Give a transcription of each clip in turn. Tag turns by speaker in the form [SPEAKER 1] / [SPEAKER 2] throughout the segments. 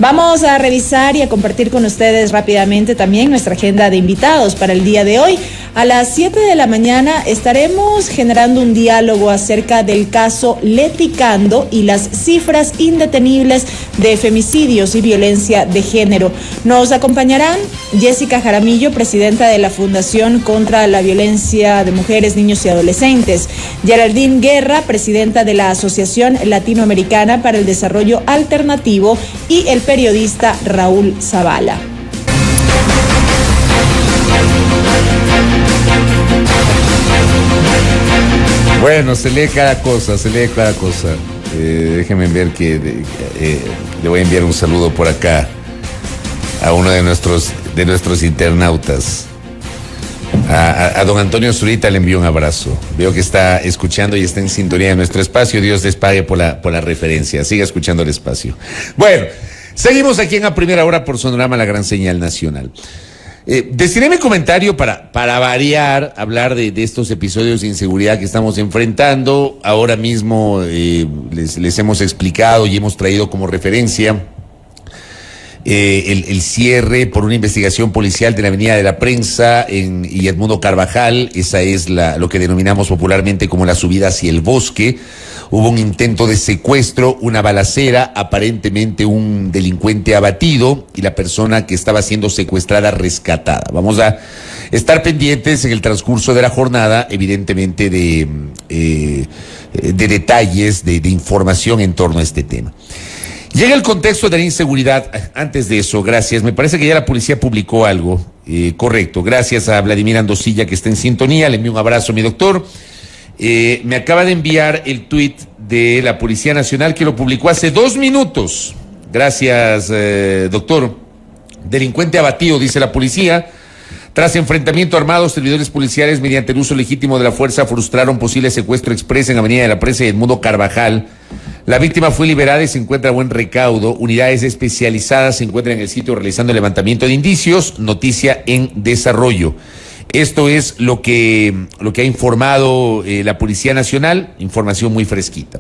[SPEAKER 1] Vamos a revisar y a compartir con ustedes rápidamente también nuestra agenda de invitados para el día de hoy. A las 7 de la mañana estaremos generando un diálogo acerca del caso Leti Cando y las cifras indetenibles de femicidios y violencia de género. Nos acompañarán Jessica Jaramillo, presidenta de la Fundación contra la Violencia de Mujeres, Niños y Adolescentes; Geraldine Guerra, presidenta de la Asociación Latinoamericana para el Desarrollo Alternativo; y el periodista Raúl Zavala.
[SPEAKER 2] Bueno, se lee cada cosa. Déjenme ver que le voy a enviar un saludo por acá a uno de nuestros internautas. A don Antonio Zurita le envío un abrazo. Veo que está escuchando y está en sintonía de nuestro espacio. Dios les pague por la referencia. Siga escuchando el espacio. Bueno, seguimos aquí en A Primera Hora por Sonorama, la gran señal nacional. Destiné mi comentario para variar, hablar de estos episodios de inseguridad que estamos enfrentando. Ahora mismo les hemos explicado y hemos traído como referencia el cierre por una investigación policial de la Avenida de la Prensa y Edmundo Carvajal. Esa es lo que denominamos popularmente como la subida hacia el bosque. Hubo un intento de secuestro, una balacera, aparentemente un delincuente abatido y la persona que estaba siendo secuestrada rescatada. Vamos a estar pendientes en el transcurso de la jornada, evidentemente, de detalles, de información en torno a este tema. Llega el contexto de la inseguridad. Antes de eso, gracias. Me parece que ya la policía publicó algo correcto. Gracias a Vladimir Andosilla, que está en sintonía. Le envío un abrazo, mi doctor. Me acaba de enviar el tuit de la Policía Nacional, que lo publicó hace 2 minutos. Gracias, doctor. Delincuente abatido, dice la policía. Tras enfrentamiento armado, servidores policiales, mediante el uso legítimo de la fuerza, frustraron posible secuestro express en Avenida de la Prensa y Edmundo Carvajal. La víctima fue liberada y se encuentra a buen recaudo. Unidades especializadas se encuentran en el sitio realizando el levantamiento de indicios. Noticia en desarrollo. Esto es lo que ha informado la Policía Nacional, información muy fresquita.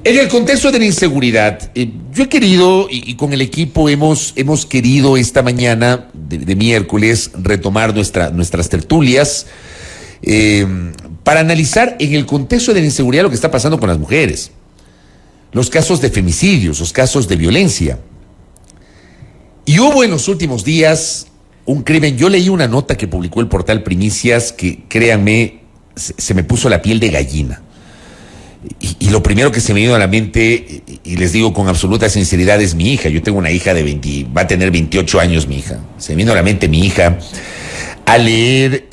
[SPEAKER 2] En el contexto de la inseguridad, yo he querido, y con el equipo hemos querido esta mañana de miércoles retomar nuestras tertulias para analizar en el contexto de la inseguridad lo que está pasando con las mujeres, los casos de femicidios, los casos de violencia. Y hubo en los últimos días un crimen. Yo leí una nota que publicó el portal Primicias que, créanme, se me puso la piel de gallina. Y lo primero que se me vino a la mente, y les digo con absoluta sinceridad, es mi hija. Yo tengo una hija de va a tener 28 años mi hija. Se me vino a la mente mi hija al leer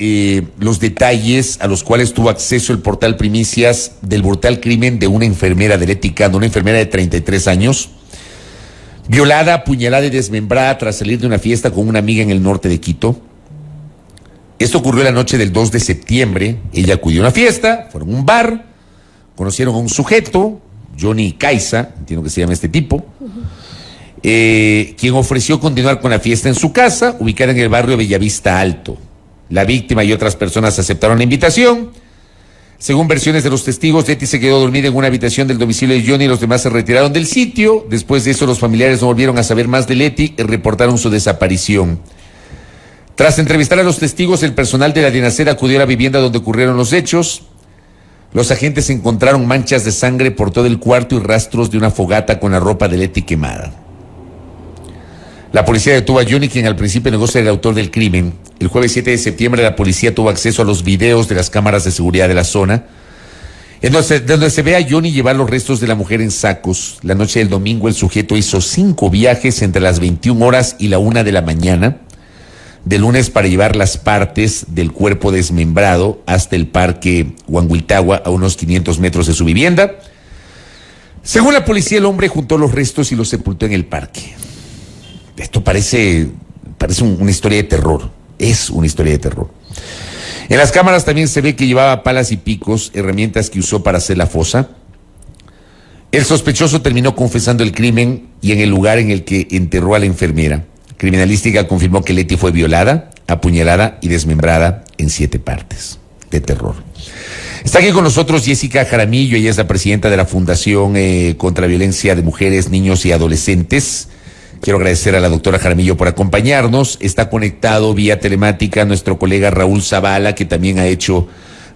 [SPEAKER 2] los detalles a los cuales tuvo acceso el portal Primicias del brutal crimen de una enfermera de Leti Cando, una enfermera de 33 años, violada, apuñalada y desmembrada tras salir de una fiesta con una amiga en el norte de Quito. Esto ocurrió la noche del 2 de septiembre. Ella acudió a una fiesta, fueron a un bar, conocieron a un sujeto, Johnny Caiza, entiendo que se llama este tipo, quien ofreció continuar con la fiesta en su casa, ubicada en el barrio Bellavista Alto. La víctima y otras personas aceptaron la invitación. Según versiones de los testigos, Leti se quedó dormida en una habitación del domicilio de Johnny y los demás se retiraron del sitio. Después de eso, los familiares no volvieron a saber más de Leti y reportaron su desaparición. Tras entrevistar a los testigos, el personal de la DINASER acudió a la vivienda donde ocurrieron los hechos. Los agentes encontraron manchas de sangre por todo el cuarto y rastros de una fogata con la ropa de Leti quemada. La policía detuvo a Johnny, quien al principio negó ser el autor del crimen. El jueves 7 de septiembre la policía tuvo acceso a los videos de las cámaras de seguridad de la zona, en donde se ve a Johnny llevar los restos de la mujer en sacos. La noche del domingo el sujeto hizo 5 viajes entre las 21 horas y la 1 de la mañana, de lunes, para llevar las partes del cuerpo desmembrado hasta el parque Huanguitagua, a unos 500 metros de su vivienda. Según la policía, el hombre juntó los restos y los sepultó en el parque. Esto parece una historia de terror. Es una historia de terror. En las cámaras también se ve que llevaba palas y picos, herramientas que usó para hacer la fosa. El sospechoso terminó confesando el crimen y en el lugar en el que enterró a la enfermera. Criminalística confirmó que Leti fue violada, apuñalada y desmembrada en 7 partes. De terror. Está aquí con nosotros Jessica Jaramillo. Ella es la presidenta de la Fundación contra la Violencia de Mujeres, Niños y Adolescentes, Quiero agradecer a la doctora Jaramillo por acompañarnos. Está conectado vía telemática nuestro colega Raúl Zavala, que también ha hecho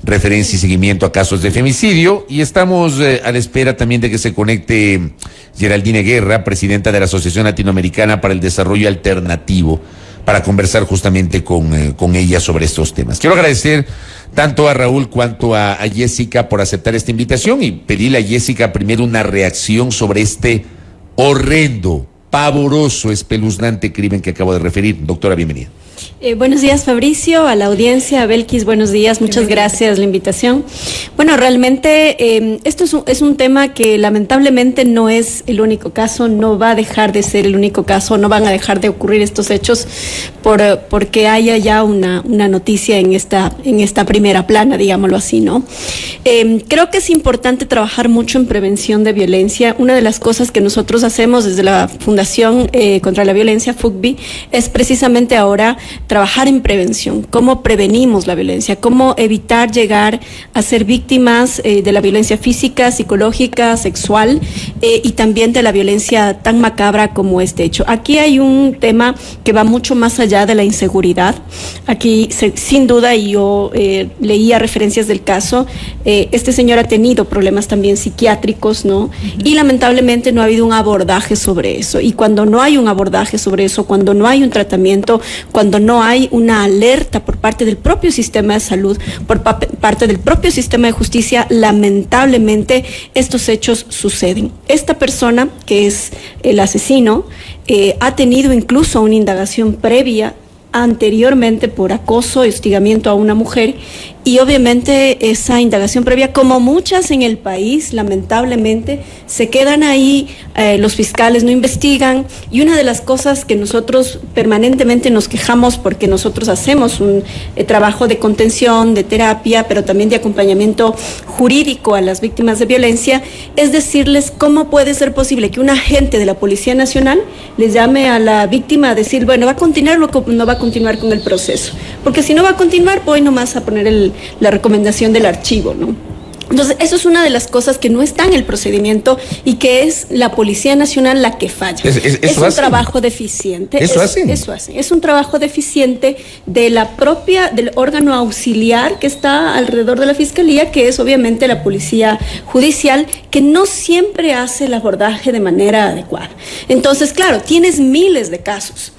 [SPEAKER 2] referencia y seguimiento a casos de femicidio. Y estamos a la espera también de que se conecte Geraldine Guerra, presidenta de la Asociación Latinoamericana para el Desarrollo Alternativo, para conversar justamente con ella sobre estos temas. Quiero agradecer tanto a Raúl cuanto a Jessica por aceptar esta invitación y pedirle a Jessica primero una reacción sobre este horrendo, pavoroso, espeluznante crimen que acabo de referir. Doctora, bienvenida.
[SPEAKER 3] Buenos días, Fabricio, a la audiencia, a Belkis, buenos días, muchas gracias por la invitación. Bueno, realmente esto es un tema que lamentablemente no es el único caso, no va a dejar de ser el único caso, no van a dejar de ocurrir estos hechos porque haya ya una noticia en esta primera plana, digámoslo así, ¿no? Creo que es importante trabajar mucho en prevención de violencia. Una de las cosas que nosotros hacemos desde la Fundación contra la Violencia, FUCVI, es precisamente ahora trabajar en prevención, cómo prevenimos la violencia, cómo evitar llegar a ser víctimas de la violencia física, psicológica, sexual y también de la violencia tan macabra como este hecho. Aquí hay un tema que va mucho más allá de la inseguridad. Aquí, sin duda, y yo leía referencias del caso, este señor ha tenido problemas también psiquiátricos, ¿no? Y lamentablemente no ha habido un abordaje sobre eso. Y cuando no hay un abordaje sobre eso, cuando no hay un tratamiento, cuando no hay una alerta por parte del propio sistema de salud, por parte del propio sistema de justicia, lamentablemente estos hechos suceden. Esta persona, que es el asesino, ha tenido incluso una indagación previa anteriormente por acoso y hostigamiento a una mujer, y obviamente esa indagación previa, como muchas en el país, lamentablemente se quedan ahí, los fiscales no investigan, y una de las cosas que nosotros permanentemente nos quejamos, porque nosotros hacemos un trabajo de contención, de terapia, pero también de acompañamiento jurídico a las víctimas de violencia, es decirles cómo puede ser posible que un agente de la Policía Nacional les llame a la víctima a decir, bueno, ¿va a continuar o no va a continuar con el proceso? Porque si no va a continuar, voy nomás a poner la recomendación del archivo, ¿no? Entonces, eso es una de las cosas que no está en el procedimiento y que es la Policía Nacional la que falla. Es un trabajo deficiente. Eso hace. Es un trabajo deficiente del órgano auxiliar que está alrededor de la Fiscalía, que es obviamente la Policía Judicial, que no siempre hace el abordaje de manera adecuada. Entonces, claro, tienes miles de casos.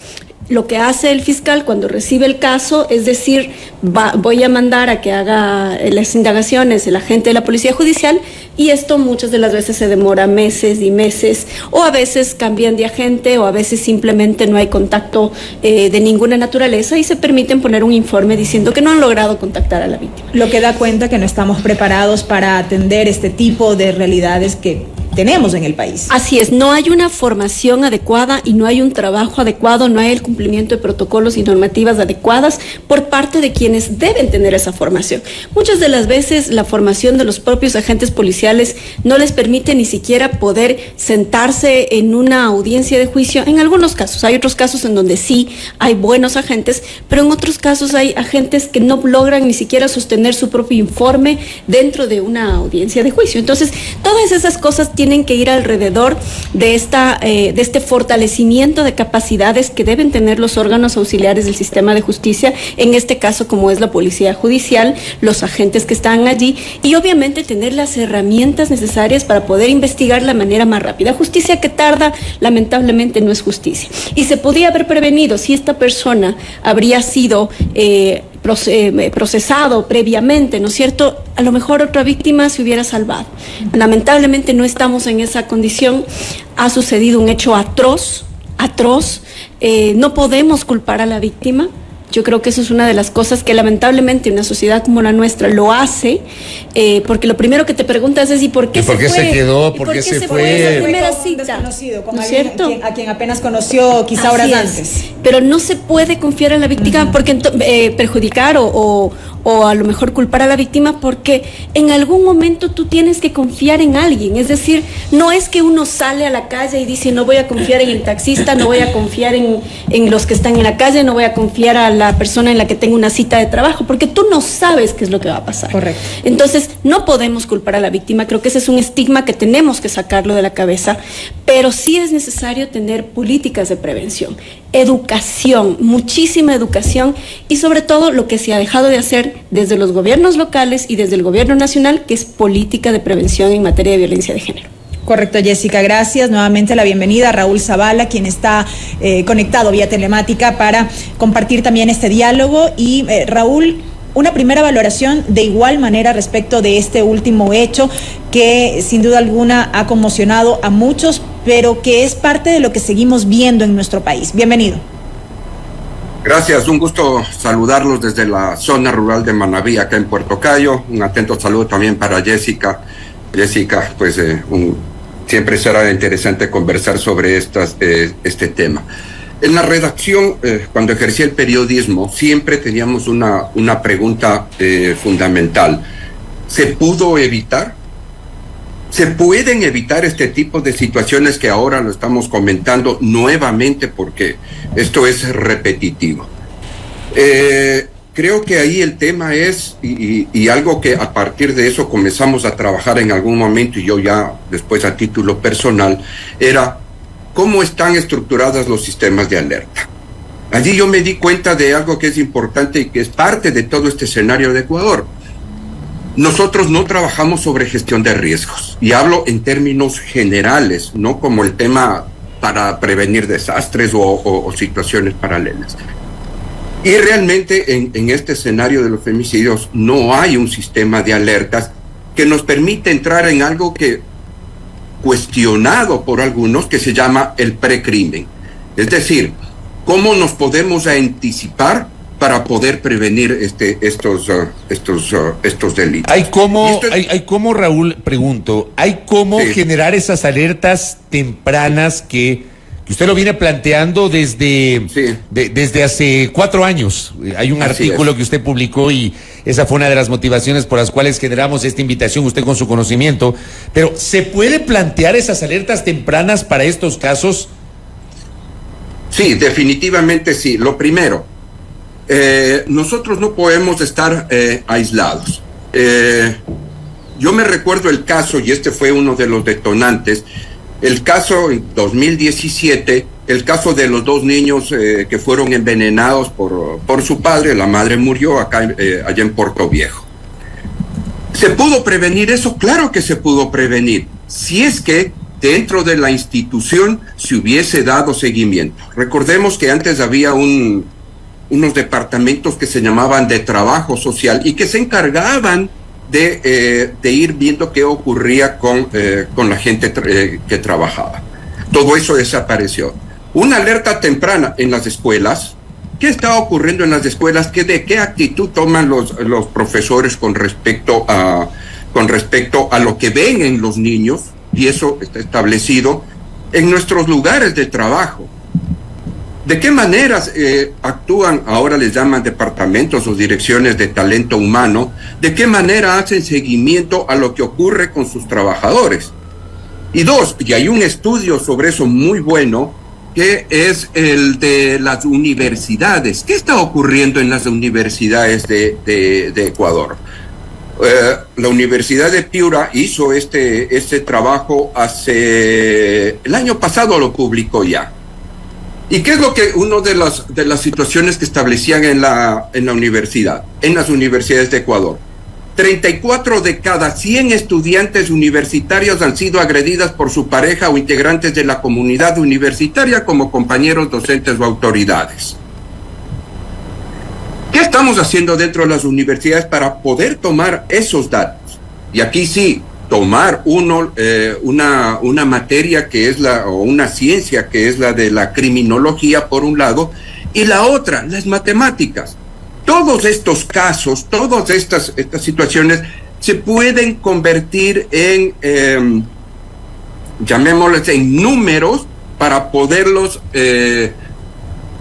[SPEAKER 3] Lo que hace el fiscal cuando recibe el caso es decir, voy a mandar a que haga las indagaciones el agente de la Policía Judicial, y esto muchas de las veces se demora meses y meses, o a veces cambian de agente, o a veces simplemente no hay contacto de ninguna naturaleza y se permiten poner un informe diciendo que no han logrado contactar a la víctima.
[SPEAKER 1] Lo que da cuenta que no estamos preparados para atender este tipo de realidades que tenemos en el país.
[SPEAKER 3] Así es, no hay una formación adecuada y no hay un trabajo adecuado, no hay el cumplimiento de protocolos y normativas adecuadas por parte de quienes deben tener esa formación. Muchas de las veces la formación de los propios agentes policiales no les permite ni siquiera poder sentarse en una audiencia de juicio. En algunos casos, hay otros casos en donde sí hay buenos agentes, pero en otros casos hay agentes que no logran ni siquiera sostener su propio informe dentro de una audiencia de juicio. Entonces, todas esas cosas tienen que ir alrededor de este fortalecimiento de capacidades que deben tener los órganos auxiliares del sistema de justicia, en este caso como es la Policía Judicial, los agentes que están allí, y obviamente tener las herramientas necesarias para poder investigar de la manera más rápida. Justicia que tarda, lamentablemente no es justicia. Y se podía haber prevenido si esta persona habría sido procesado previamente, ¿no es cierto? A lo mejor otra víctima se hubiera salvado. Lamentablemente no estamos en esa condición. Ha sucedido un hecho atroz. No podemos culpar a la víctima. Yo creo que eso es una de las cosas que lamentablemente una sociedad como la nuestra lo hace, porque lo primero que te preguntas es ¿y por qué se fue?
[SPEAKER 2] Se quedó? ¿Por qué se fue?
[SPEAKER 3] Esa primera cita.
[SPEAKER 1] Desconocido, como
[SPEAKER 3] ¿no es cierto?
[SPEAKER 1] A quien apenas conoció quizá horas antes.
[SPEAKER 3] Pero no se puede confiar en la víctima porque perjudicar o a lo mejor culpar a la víctima, porque en algún momento tú tienes que confiar en alguien. Es decir, no es que uno sale a la calle y dice no voy a confiar en el taxista, no voy a confiar en los que están en la calle, no voy a confiar a la la persona en la que tengo una cita de trabajo, porque tú no sabes qué es lo que va a pasar.
[SPEAKER 1] Correcto.
[SPEAKER 3] Entonces, no podemos culpar a la víctima, creo que ese es un estigma que tenemos que sacarlo de la cabeza, pero sí es necesario tener políticas de prevención, educación, muchísima educación, y sobre todo lo que se ha dejado de hacer desde los gobiernos locales y desde el gobierno nacional, que es política de prevención en materia de violencia de género.
[SPEAKER 1] Correcto, Jessica, gracias. Nuevamente la bienvenida a Raúl Zavala, quien está conectado vía telemática para compartir también este diálogo. Y Raúl, una primera valoración de igual manera respecto de este último hecho que sin duda alguna ha conmocionado a muchos, pero que es parte de lo que seguimos viendo en nuestro país. Bienvenido.
[SPEAKER 4] Gracias, un gusto saludarlos desde la zona rural de Manabí, acá en Puerto Cayo. Un atento saludo también para Jessica. Jessica, pues siempre será interesante conversar sobre este tema. En la redacción, cuando ejercí el periodismo, siempre teníamos una pregunta fundamental. ¿Se pudo evitar? ¿Se pueden evitar este tipo de situaciones que ahora lo estamos comentando nuevamente porque esto es repetitivo? Creo que ahí el tema es, y algo que a partir de eso comenzamos a trabajar en algún momento, y yo ya después a título personal, era cómo están estructurados los sistemas de alerta. Allí yo me di cuenta de algo que es importante y que es parte de todo este escenario de Ecuador. Nosotros no trabajamos sobre gestión de riesgos, y hablo en términos generales, no como el tema para prevenir desastres o situaciones paralelas. Y realmente en este escenario de los femicidios no hay un sistema de alertas que nos permite entrar en algo que cuestionado por algunos, que se llama el precrimen. Es decir, cómo nos podemos anticipar para poder prevenir estos delitos.
[SPEAKER 2] ¿Hay cómo, Raúl, pregunto, hay cómo generar esas alertas tempranas que usted lo viene planteando desde hace 4 años? Hay un artículo que usted publicó y esa fue una de las motivaciones por las cuales generamos esta invitación, usted con su conocimiento. Pero, ¿se puede plantear esas alertas tempranas para estos casos?
[SPEAKER 4] Sí, definitivamente sí. Lo primero, nosotros no podemos estar aislados. Yo me recuerdo el caso, y este fue uno de los detonantes, el caso en 2017, el caso de los 2 niños que fueron envenenados por su padre. La madre murió allá en Puerto Viejo. ¿Se pudo prevenir eso? Claro que se pudo prevenir, si es que dentro de la institución se hubiese dado seguimiento. Recordemos que antes había unos departamentos que se llamaban de trabajo social y que se encargaban de ir viendo qué ocurría con la gente que trabajaba. Todo eso desapareció. Una alerta temprana en las escuelas. ¿Qué está ocurriendo en las escuelas? ¿De qué actitud toman los profesores con respecto a lo que ven en los niños? Y eso está establecido en nuestros lugares de trabajo. ¿De qué maneras actúan, ahora les llaman departamentos o direcciones de talento humano? ¿De qué manera hacen seguimiento a lo que ocurre con sus trabajadores? Y 2, y hay un estudio sobre eso muy bueno, que es el de las universidades. ¿Qué está ocurriendo en las universidades de Ecuador? La Universidad de Piura hizo este trabajo el año pasado lo publicó ya. ¿Y qué es lo que una de las situaciones que establecían en la universidad, en las universidades de Ecuador? 34 de cada 100 estudiantes universitarios han sido agredidas por su pareja o integrantes de la comunidad universitaria como compañeros docentes o autoridades. ¿Qué estamos haciendo dentro de las universidades para poder tomar esos datos? Y aquí sí, tomar una materia que es o una ciencia que es la de la criminología por un lado, y la otra, las matemáticas. Todos estos casos, todas estas situaciones se pueden convertir en, llamémosles, en números para poderlos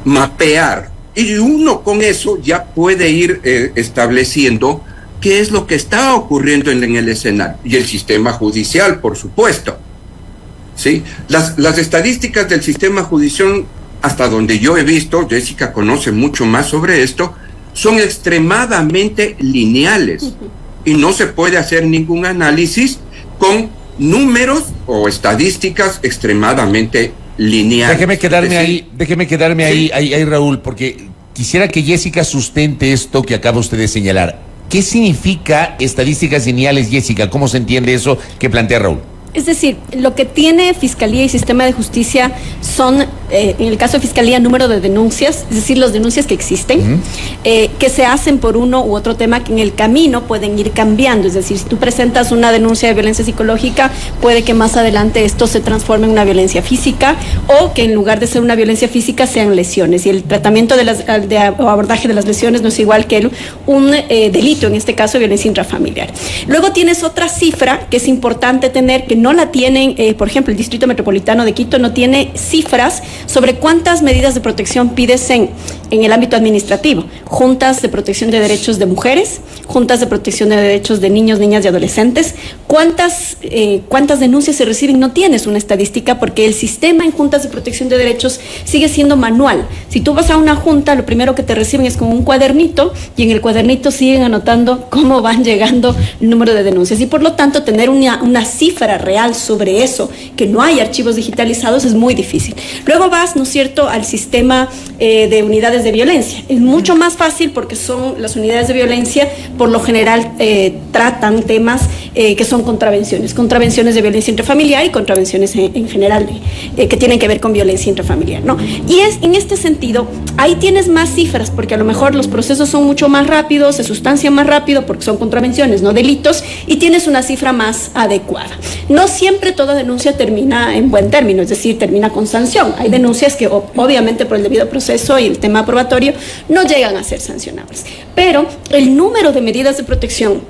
[SPEAKER 4] mapear. Y uno con eso ya puede ir estableciendo qué es lo que está ocurriendo en el escenario. Y el sistema judicial, por supuesto. ¿Sí? Las estadísticas del sistema judicial hasta donde yo he visto, Jessica conoce mucho más sobre esto, son extremadamente lineales y no se puede hacer ningún análisis con números o estadísticas extremadamente lineales.
[SPEAKER 2] Déjeme quedarme ahí, Raúl, porque quisiera que Jessica sustente esto que acaba usted de señalar. ¿Qué significa estadísticas lineales, Jessica? ¿Cómo se entiende eso que plantea Raúl?
[SPEAKER 3] Es decir, lo que tiene Fiscalía y Sistema de Justicia son, en el caso de Fiscalía, número de denuncias, es decir, las denuncias que existen, que se hacen por uno u otro tema que en el camino pueden ir cambiando. Es decir, si tú presentas una denuncia de violencia psicológica, puede que más adelante esto se transforme en una violencia física o que en lugar de ser una violencia física sean lesiones. Y el tratamiento o abordaje de las lesiones no es igual que un delito, en este caso violencia intrafamiliar. Luego tienes otra cifra que es importante tener, que no la tienen, por ejemplo, el Distrito Metropolitano de Quito no tiene cifras sobre cuántas medidas de protección pides en el ámbito administrativo. Juntas de protección de derechos de mujeres, juntas de protección de derechos de niños, niñas y adolescentes. ¿Cuántas denuncias se reciben? No tienes una estadística porque el sistema en juntas de protección de derechos sigue siendo manual. Si tú vas a una junta, lo primero que te reciben es como un cuadernito y en el cuadernito siguen anotando cómo van llegando el número de denuncias y por lo tanto tener una cifra real sobre eso, que no hay archivos digitalizados, es muy difícil. Luego vas, ¿no es cierto?, al sistema de unidades de violencia. Es mucho más fácil porque son las unidades de violencia, por lo general tratan temas que son contravenciones de violencia intrafamiliar y contravenciones en general que tienen que ver con violencia intrafamiliar, ¿no? Y es en este sentido, ahí tienes más cifras, porque a lo mejor los procesos son mucho más rápidos, se sustancian más rápido porque son contravenciones, no delitos, y tienes una cifra más adecuada. No siempre toda denuncia termina en buen término, es decir, termina con sanción. Hay denuncias que obviamente por el debido proceso y el tema probatorio no llegan a ser sancionables. Pero el número de medidas de protección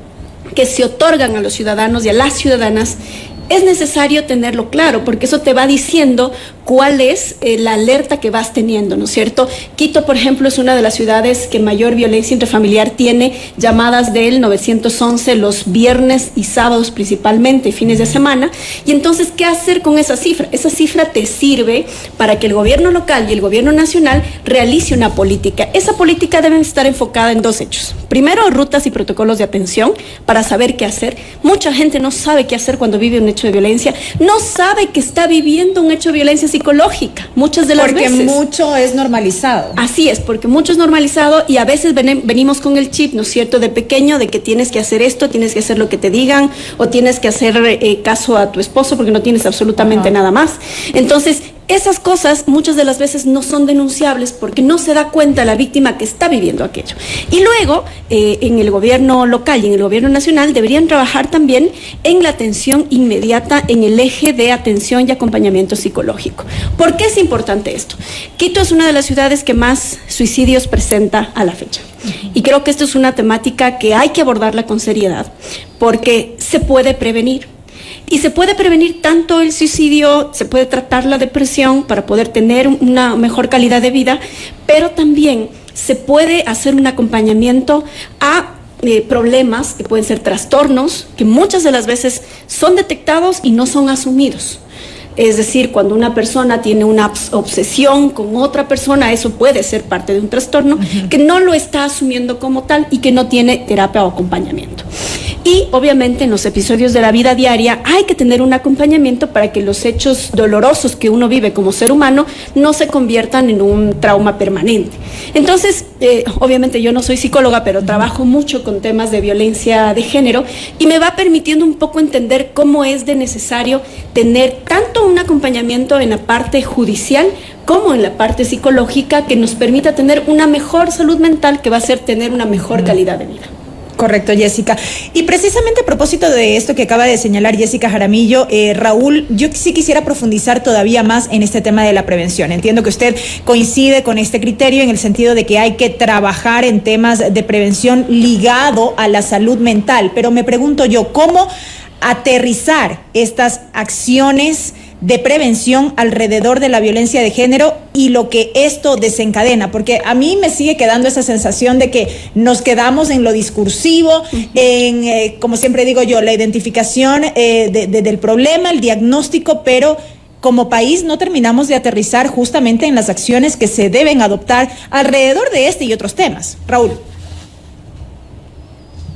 [SPEAKER 3] que se otorgan a los ciudadanos y a las ciudadanas es necesario tenerlo claro, porque eso te va diciendo cuál es la alerta que vas teniendo, ¿no es cierto? Quito, por ejemplo, es una de las ciudades que mayor violencia intrafamiliar tiene, llamadas del 911 los viernes y sábados principalmente, fines de semana. Y entonces, ¿qué hacer con esa cifra? Esa cifra te sirve para que el gobierno local y el gobierno nacional realice una política. Esa política debe estar enfocada en dos hechos. Primero, rutas y protocolos de atención para saber qué hacer. Mucha gente no sabe qué hacer cuando vive un hecho de violencia, no sabe que está viviendo un hecho de violencia psicológica, muchas de las veces.
[SPEAKER 1] Porque mucho es normalizado.
[SPEAKER 3] Así es, porque mucho es normalizado y a veces venimos con el chip, ¿no es cierto?, de pequeño, de que tienes que hacer esto, tienes que hacer lo que te digan, o tienes que hacer caso a tu esposo porque no tienes absolutamente nada más. Entonces, esas cosas muchas de las veces no son denunciables porque no se da cuenta la víctima que está viviendo aquello. Y luego, en el gobierno local y en el gobierno nacional deberían trabajar también en la atención inmediata, en el eje de atención y acompañamiento psicológico. ¿Por qué es importante esto? Quito es una de las ciudades que más suicidios presenta a la fecha. Y creo que esto es una temática que hay que abordarla con seriedad porque se puede prevenir. Y se puede prevenir tanto el suicidio, se puede tratar la depresión para poder tener una mejor calidad de vida, pero también se puede hacer un acompañamiento a problemas que pueden ser trastornos, que muchas de las veces son detectados y no son asumidos. Es decir, cuando una persona tiene una obsesión con otra persona, eso puede ser parte de un trastorno que no lo está asumiendo como tal y que no tiene terapia o acompañamiento. Y obviamente en los episodios de la vida diaria hay que tener un acompañamiento para que los hechos dolorosos que uno vive como ser humano no se conviertan en un trauma permanente. Entonces, obviamente yo no soy psicóloga, pero trabajo mucho con temas de violencia de género y me va permitiendo un poco entender cómo es de necesario tener tanto un acompañamiento en la parte judicial como en la parte psicológica que nos permita tener una mejor salud mental, que va a ser tener una mejor calidad de vida.
[SPEAKER 1] Correcto, Jessica. Y precisamente a propósito de esto que acaba de señalar Jessica Jaramillo, Raúl, yo sí quisiera profundizar todavía más en este tema de la prevención. Entiendo que usted coincide con este criterio en el sentido de que hay que trabajar en temas de prevención ligado a la salud mental, pero me pregunto yo, ¿cómo aterrizar estas acciones de prevención alrededor de la violencia de género y lo que esto desencadena? Porque a mí me sigue quedando esa sensación de que nos quedamos en lo discursivo, en, como siempre digo yo, la identificación del problema, el diagnóstico, pero como país no terminamos de aterrizar justamente en las acciones que se deben adoptar alrededor de este y otros temas. Raúl.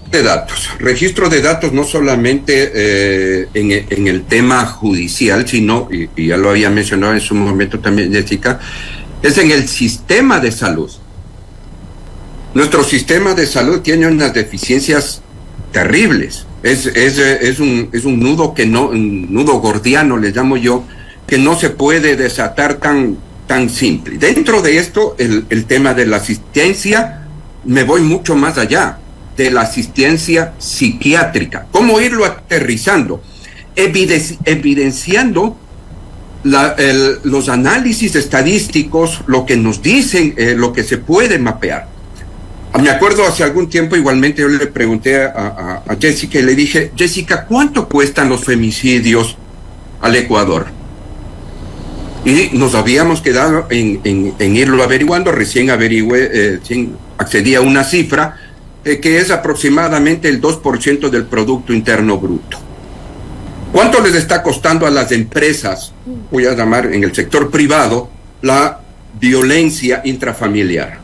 [SPEAKER 4] De datos, registro de datos no solamente en el tema judicial, sino, y ya lo había mencionado en su momento también Jessica, es en el sistema de salud. Nuestro sistema de salud tiene unas deficiencias terribles. Es un nudo un nudo gordiano, le llamo yo, que no se puede desatar tan simple. Dentro de esto, el tema de la asistencia, me voy mucho más allá de la asistencia psiquiátrica. ¿Cómo irlo aterrizando? Evidenciando los análisis estadísticos, lo que nos dicen, lo que se puede mapear. Me acuerdo hace algún tiempo, igualmente yo le pregunté a Jessica y le dije, Jessica, ¿cuánto cuestan los femicidios al Ecuador? Y nos habíamos quedado en irlo averiguando. Recién accedí a una cifra que es aproximadamente el 2% del Producto Interno Bruto. ¿Cuánto les está costando a las empresas, voy a llamar en el sector privado, la violencia intrafamiliar?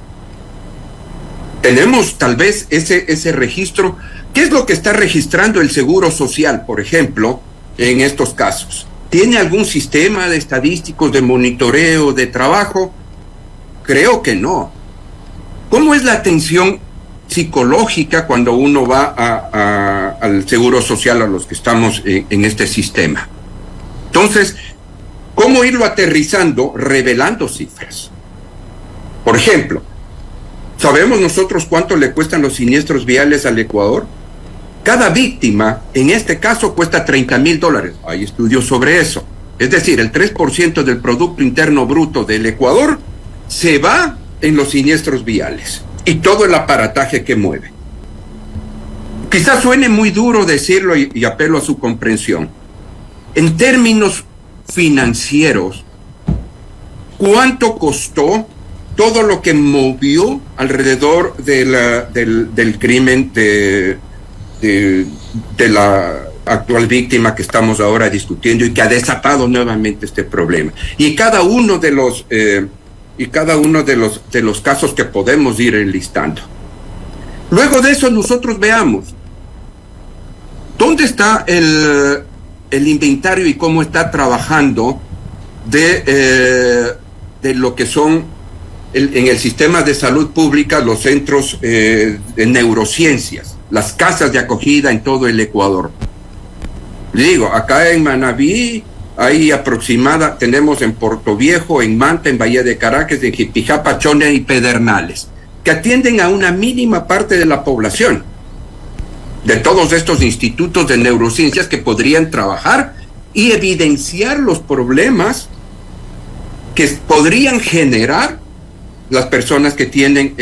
[SPEAKER 4] Tenemos tal vez ese registro. ¿Qué es lo que está registrando el Seguro Social, por ejemplo, en estos casos? ¿Tiene algún sistema de estadísticos de monitoreo de trabajo? Creo que no. ¿Cómo es la atención psicológica cuando uno va al Seguro Social, a los que estamos en este sistema? Entonces, ¿cómo irlo aterrizando? Revelando cifras. Por ejemplo, ¿sabemos nosotros cuánto le cuestan los siniestros viales al Ecuador? Cada víctima, en este caso, cuesta $30,000. Hay estudios sobre eso. Es decir, el 3% del Producto Interno Bruto del Ecuador se va en los siniestros viales y todo el aparataje que mueve. Quizás suene muy duro decirlo y apelo a su comprensión. En términos financieros, ¿cuánto costó todo lo que movió alrededor del crimen de la actual víctima que estamos ahora discutiendo y que ha desatado nuevamente este problema? Y cada uno de los casos que podemos ir enlistando. Luego de eso nosotros veamos dónde está el inventario y cómo está trabajando de lo que son en el sistema de salud pública los centros de neurociencias, las casas de acogida en todo el Ecuador. Le digo, acá en Manabí hay tenemos en Puerto Viejo, en Manta, en Bahía de Caracas, en Jipijapa, Chone y Pedernales, que atienden a una mínima parte de la población, de todos estos institutos de neurociencias que podrían trabajar y evidenciar los problemas que podrían generar las personas que tienen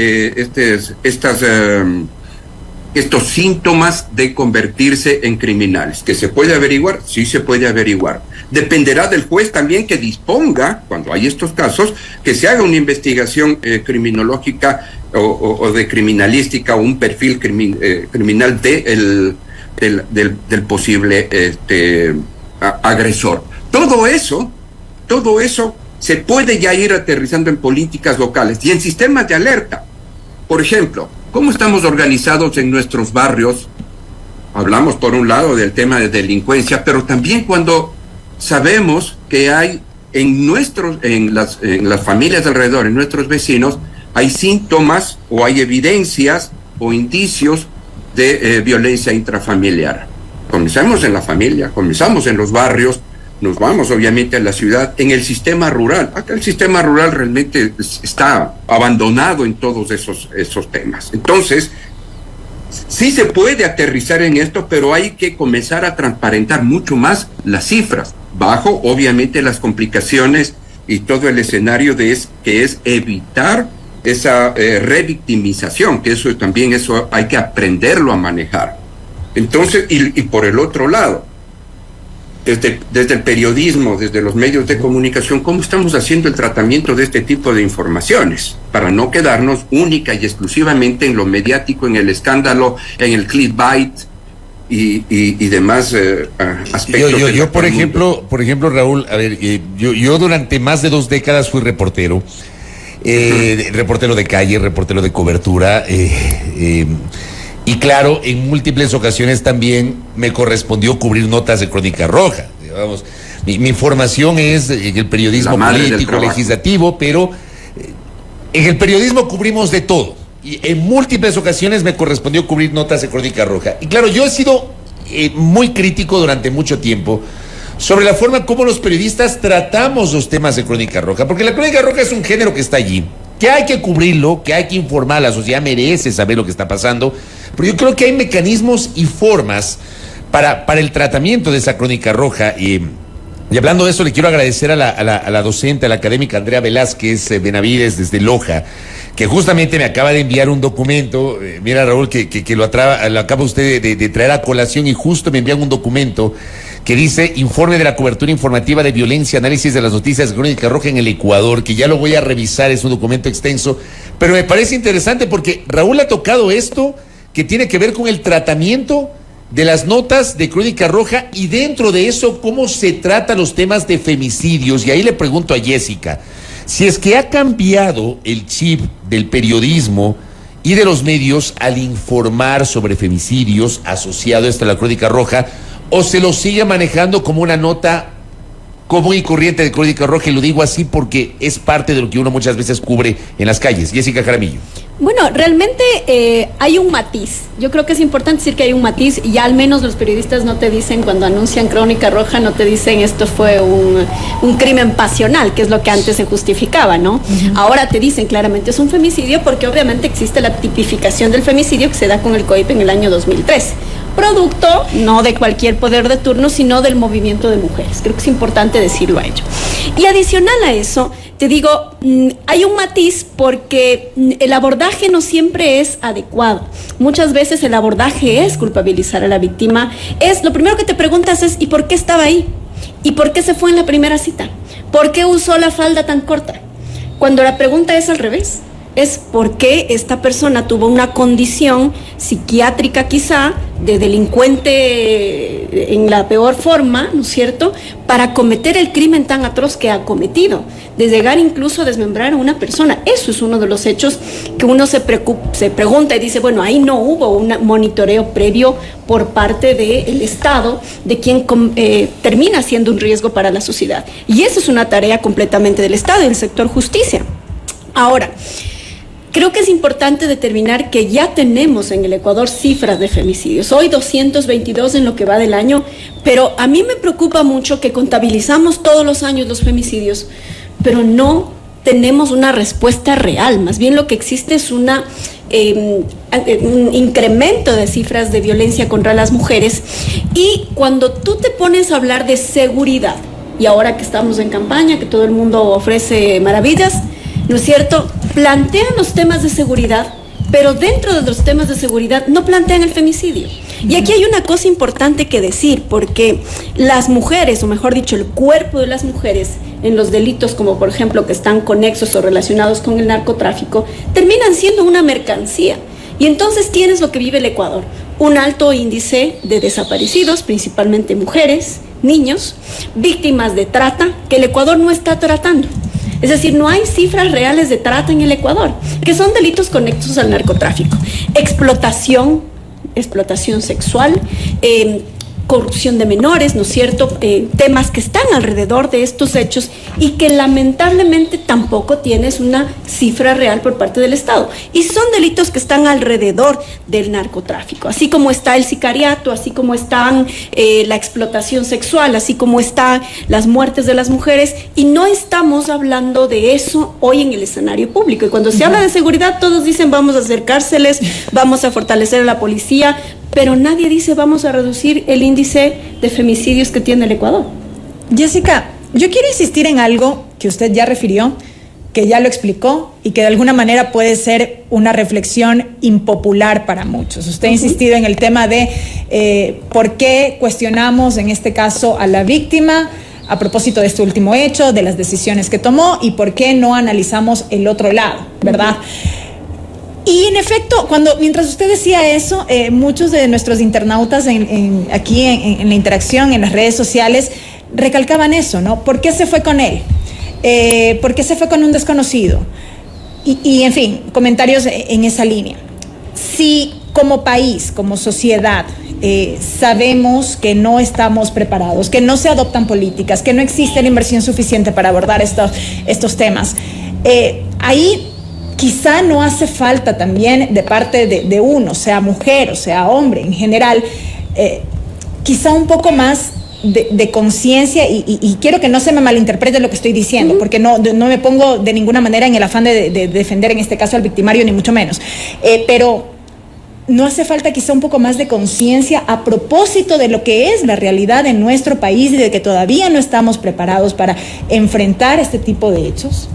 [SPEAKER 4] estos síntomas de convertirse en criminales. ¿Que se puede averiguar? Sí, se puede averiguar. Dependerá del juez también que disponga, cuando hay estos casos, que se haga una investigación criminológica o de criminalística o un perfil criminal del posible agresor. Todo eso se puede ya ir aterrizando en políticas locales y en sistemas de alerta. Por ejemplo, ¿cómo estamos organizados en nuestros barrios? Hablamos por un lado del tema de delincuencia, pero también cuando sabemos que hay en las familias alrededor, en nuestros vecinos, hay síntomas o hay evidencias o indicios de violencia intrafamiliar. Comenzamos en la familia, comenzamos en los barrios, nos vamos obviamente a la ciudad, en el sistema rural. Acá el sistema rural realmente está abandonado en todos esos temas. Entonces, sí se puede aterrizar en esto, pero hay que comenzar a transparentar mucho más las cifras, bajo obviamente las complicaciones y todo el escenario que es evitar esa revictimización, que eso hay que aprenderlo a manejar. Entonces, y por el otro lado, desde el periodismo, desde los medios de comunicación, ¿cómo estamos haciendo el tratamiento de este tipo de informaciones? Para no quedarnos única y exclusivamente en lo mediático, en el escándalo, en el clickbait, y demás aspectos.
[SPEAKER 2] Por ejemplo, Raúl, a ver, yo durante más de 2 décadas fui reportero. Reportero de calle, reportero de cobertura, y claro, en múltiples ocasiones también me correspondió cubrir notas de Crónica Roja. Digamos, mi formación es en el periodismo político, legislativo, pero en el periodismo cubrimos de todo. Y en múltiples ocasiones me correspondió cubrir notas de Crónica Roja. Y claro, yo he sido muy crítico durante mucho tiempo sobre la forma como los periodistas tratamos los temas de Crónica Roja, porque la Crónica Roja es un género que está allí, que hay que cubrirlo, que hay que informar, la sociedad merece saber lo que está pasando, pero yo creo que hay mecanismos y formas para el tratamiento de esa Crónica Roja. Y hablando de eso, le quiero agradecer a la docente, a la académica Andrea Velázquez Benavides desde Loja, que justamente me acaba de enviar un documento. Mira, Raúl, que lo acaba usted de traer a colación, y justo me envían un documento que dice informe de la cobertura informativa de violencia, análisis de las noticias de Crónica Roja en el Ecuador, que ya lo voy a revisar, es un documento extenso, pero me parece interesante porque Raúl ha tocado esto que tiene que ver con el tratamiento de las notas de Crónica Roja, y dentro de eso cómo se tratan los temas de femicidios. Y ahí le pregunto a Jessica, si es que ha cambiado el chip del periodismo y de los medios al informar sobre femicidios asociado a la Crónica Roja, o se lo sigue manejando como una nota común y corriente de Crónica Roja, y lo digo así porque es parte de lo que uno muchas veces cubre en las calles. Jessica Jaramillo.
[SPEAKER 3] Bueno, realmente hay un matiz. Yo creo que es importante decir que hay un matiz, y ya al menos los periodistas no te dicen, cuando anuncian Crónica Roja, no te dicen esto fue un crimen pasional, que es lo que antes se justificaba, ¿no? Ahora te dicen claramente es un femicidio, porque obviamente existe la tipificación del femicidio que se da con el COIP en el año 2013. Producto no de cualquier poder de turno, sino del movimiento de mujeres. Creo que es importante decirlo a ello. Y adicional a eso, te digo, hay un matiz, porque el abordaje no siempre es adecuado. Muchas veces el abordaje es culpabilizar a la víctima. Lo primero que te preguntas es, ¿y por qué estaba ahí? ¿Y por qué se fue en la primera cita? ¿Por qué usó la falda tan corta? Cuando la pregunta es al revés. Es por qué esta persona tuvo una condición psiquiátrica, quizá, de delincuente en la peor forma, ¿no es cierto?, para cometer el crimen tan atroz que ha cometido, de llegar incluso a desmembrar a una persona. Eso es uno de los hechos que uno se pregunta y dice, bueno, ahí no hubo un monitoreo previo por parte del Estado, de quien termina siendo un riesgo para la sociedad. Y eso es una tarea completamente del Estado y del sector justicia. Ahora, creo que es importante determinar que ya tenemos en el Ecuador cifras de femicidios. Hoy 222 en lo que va del año, pero a mí me preocupa mucho que contabilizamos todos los años los femicidios, pero no tenemos una respuesta real. Más bien lo que existe es un incremento de cifras de violencia contra las mujeres. Y cuando tú te pones a hablar de seguridad, y ahora que estamos en campaña, que todo el mundo ofrece maravillas, ¿no es cierto?, plantean los temas de seguridad, pero dentro de los temas de seguridad no plantean el femicidio. Y aquí hay una cosa importante que decir, porque las mujeres, o mejor dicho, el cuerpo de las mujeres en los delitos, como por ejemplo que están conexos o relacionados con el narcotráfico, terminan siendo una mercancía. Y entonces tienes lo que vive el Ecuador, un alto índice de desaparecidos, principalmente mujeres, niños, víctimas de trata, que el Ecuador no está tratando. Es decir, no hay cifras reales de trata en el Ecuador, que son delitos conexos al narcotráfico. Explotación sexual, corrupción de menores, ¿no es cierto?, temas que están alrededor de estos hechos y que lamentablemente tampoco tienes una cifra real por parte del Estado. Y son delitos que están alrededor del narcotráfico, así como está el sicariato, así como están la explotación sexual, así como están las muertes de las mujeres, y no estamos hablando de eso hoy en el escenario público. Y cuando se habla de seguridad, todos dicen vamos a hacer cárceles, vamos a fortalecer a la policía, pero nadie dice vamos a reducir el índice de femicidios que tiene el Ecuador.
[SPEAKER 1] Jessica, yo quiero insistir en algo que usted ya refirió, que ya lo explicó y que de alguna manera puede ser una reflexión impopular para muchos. Usted ha insistido en el tema de por qué cuestionamos en este caso a la víctima a propósito de este último hecho, de las decisiones que tomó, y por qué no analizamos el otro lado, ¿verdad? Y en efecto, mientras usted decía eso, muchos de nuestros internautas aquí en la interacción, en las redes sociales, recalcaban eso, ¿no? ¿Por qué se fue con él? ¿Por qué se fue con un desconocido? Y en fin, comentarios en esa línea. Si como país, como sociedad, sabemos que no estamos preparados, que no se adoptan políticas, que no existe la inversión suficiente para abordar estos temas, ahí quizá no hace falta también de parte de uno, sea mujer o sea hombre en general, quizá un poco más de conciencia y quiero que no se me malinterprete lo que estoy diciendo, porque no me pongo de ninguna manera en el afán de defender en este caso al victimario, ni mucho menos, pero no hace falta quizá un poco más de conciencia a propósito de lo que es la realidad en nuestro país y de que todavía no estamos preparados para enfrentar este tipo de hechos.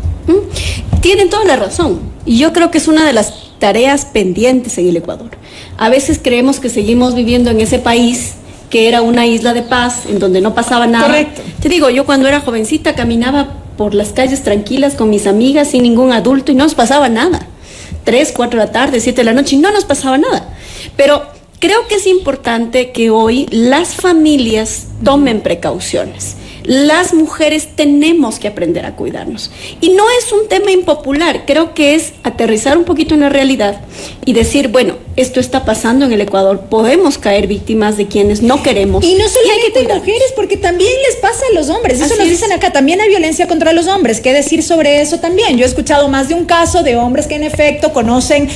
[SPEAKER 3] Tienen toda la razón. Y yo creo que es una de las tareas pendientes en el Ecuador. A veces creemos que seguimos viviendo en ese país que era una isla de paz, en donde no pasaba nada.
[SPEAKER 1] Correcto.
[SPEAKER 3] Te digo, yo cuando era jovencita caminaba por las calles tranquilas con mis amigas sin ningún adulto y no nos pasaba nada. 3, 4 de la tarde, 7 de la noche y no nos pasaba nada. Pero creo que es importante que hoy las familias tomen precauciones. Las mujeres tenemos que aprender a cuidarnos. Y no es un tema impopular, creo que es aterrizar un poquito en la realidad y decir, bueno, esto está pasando en el Ecuador, podemos caer víctimas de quienes no queremos.
[SPEAKER 1] Y no solamente mujeres, porque también les pasa a los hombres, eso nos dicen acá, también hay violencia contra los hombres, ¿qué decir sobre eso también? Yo he escuchado más de un caso de hombres que en efecto conocen,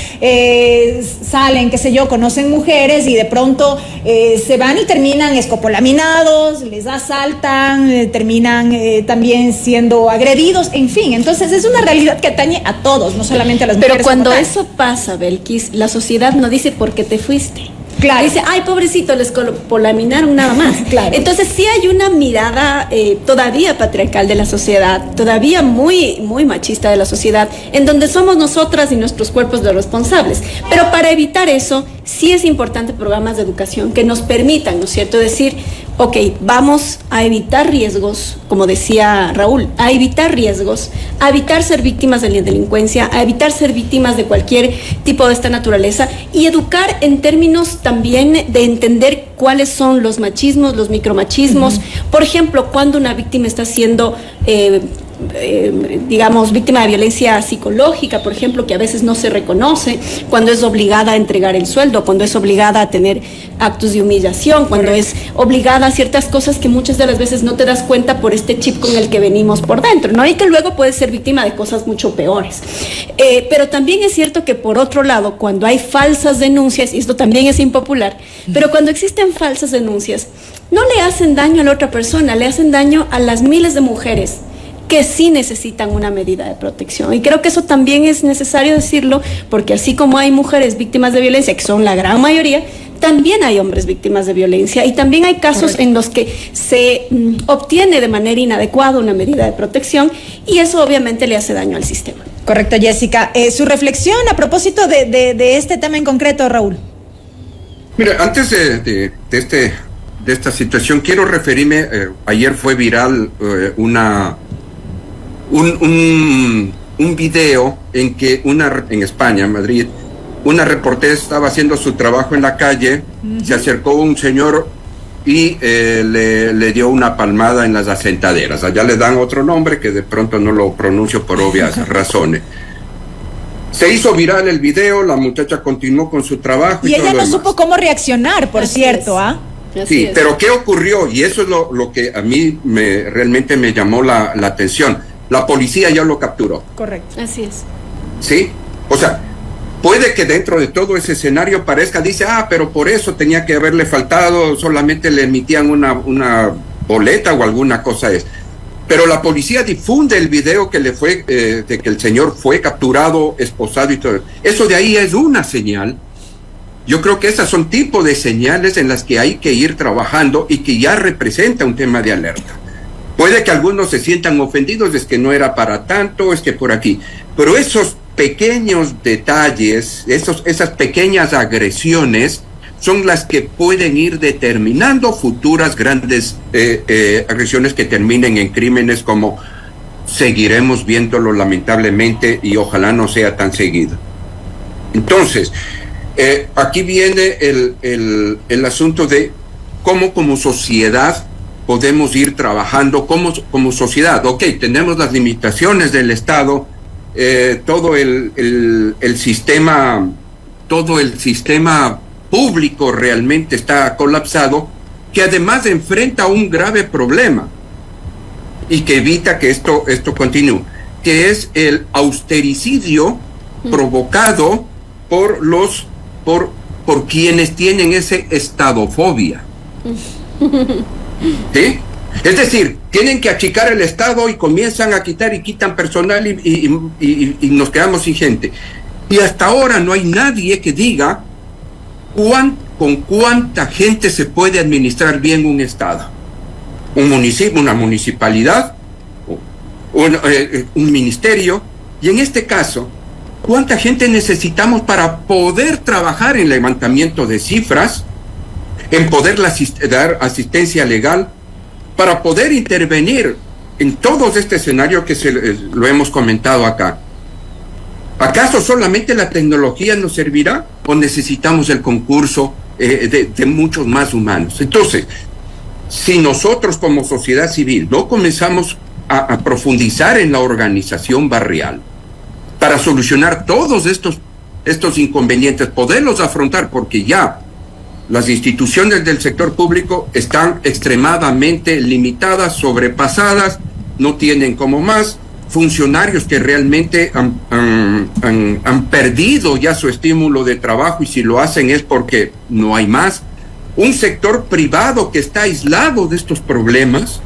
[SPEAKER 1] salen, qué sé yo, conocen mujeres y de pronto se van y terminan escopolaminados, les asaltan, terminan también siendo agredidos, en fin, entonces es una realidad que atañe a todos, no solamente a las mujeres.
[SPEAKER 3] Pero cuando eso pasa, Belkis, la sociedad no dice por qué te fuiste.
[SPEAKER 1] Claro.
[SPEAKER 3] Dice, ay, pobrecito, les escopolaminaron nada más.
[SPEAKER 1] Claro.
[SPEAKER 3] Entonces sí hay una mirada todavía patriarcal de la sociedad, todavía muy, muy machista de la sociedad, en donde somos nosotras y nuestros cuerpos los responsables. Pero para evitar eso, sí es importante programas de educación que nos permitan, ¿no es cierto?, decir, ok, vamos a evitar riesgos, como decía Raúl, a evitar riesgos, a evitar ser víctimas de la delincuencia, a evitar ser víctimas de cualquier tipo de esta naturaleza y educar en términos también de entender cuáles son los machismos, los micromachismos. Por ejemplo, cuando una víctima está siendo digamos, víctima de violencia psicológica, por ejemplo, que a veces no se reconoce, cuando es obligada a entregar el sueldo, cuando es obligada a tener actos de humillación, cuando es obligada a ciertas cosas que muchas de las veces no te das cuenta por este chip con el que venimos por dentro, ¿no? Y que luego puedes ser víctima de cosas mucho peores. Pero también es cierto que por otro lado, cuando hay falsas denuncias, y esto también es impopular, pero cuando existen falsas denuncias, no le hacen daño a la otra persona, le hacen daño a las miles de mujeres que sí necesitan una medida de protección. Y creo que eso también es necesario decirlo, porque así como hay mujeres víctimas de violencia, que son la gran mayoría, también hay hombres víctimas de violencia y también hay casos en los que se obtiene de manera inadecuada una medida de protección y eso obviamente le hace daño al sistema.
[SPEAKER 1] Correcto, Jessica. Su reflexión a propósito de este tema en concreto, Raúl.
[SPEAKER 4] Mira, antes de esta situación, quiero referirme, ayer fue viral un video en que en España, en Madrid, una reportera estaba haciendo su trabajo en la calle, se acercó un señor y le dio una palmada en las asentaderas. Allá le dan otro nombre que de pronto no lo pronuncio por obvias razones. Se hizo viral el video, la muchacha continuó con su trabajo.
[SPEAKER 1] Y ella no supo cómo reaccionar, por cierto, ¿ah?
[SPEAKER 4] Sí, pero ¿qué ocurrió? Y eso es lo que a mí realmente me llamó la atención. La policía ya lo capturó.
[SPEAKER 1] Correcto.
[SPEAKER 3] Así es.
[SPEAKER 4] ¿Sí? O sea, puede que dentro de todo ese escenario parezca, dice, pero por eso tenía que haberle faltado, solamente le emitían una boleta o alguna cosa Pero la policía difunde el video que le fue, de que el señor fue capturado, esposado y todo. Eso de ahí es una señal. Yo creo que esas son tipo de señales en las que hay que ir trabajando y que ya representa un tema de alerta. Puede que algunos se sientan ofendidos, es que no era para tanto, es que por aquí. Pero esos pequeños detalles, esas pequeñas agresiones son las que pueden ir determinando futuras grandes agresiones que terminen en crímenes como seguiremos viéndolo lamentablemente y ojalá no sea tan seguido. Entonces, aquí viene el asunto de cómo como sociedad podemos ir trabajando como sociedad. Ok, tenemos las limitaciones del Estado, todo el sistema público realmente está colapsado, que además enfrenta un grave problema y que evita que esto continúe, que es el austericidio provocado por quienes tienen ese estadofobia. ¿Sí? Es decir, tienen que achicar el Estado y comienzan a quitar y quitan personal y nos quedamos sin gente. Y hasta ahora no hay nadie que diga con cuánta gente se puede administrar bien un Estado. Un municipio, una municipalidad, un ministerio, y en este caso, ¿cuánta gente necesitamos para poder trabajar en el levantamiento de cifras, en poder dar asistencia legal, para poder intervenir en todo este escenario que lo hemos comentado acá? ¿Acaso solamente la tecnología nos servirá o necesitamos el concurso de muchos más humanos? Entonces, si nosotros como sociedad civil no comenzamos a profundizar en la organización barrial para solucionar todos estos inconvenientes, poderlos afrontar, porque ya las instituciones del sector público están extremadamente limitadas, sobrepasadas, no tienen como más, funcionarios que realmente han perdido ya su estímulo de trabajo, y si lo hacen es porque no hay más. Un sector privado que está aislado de estos problemas,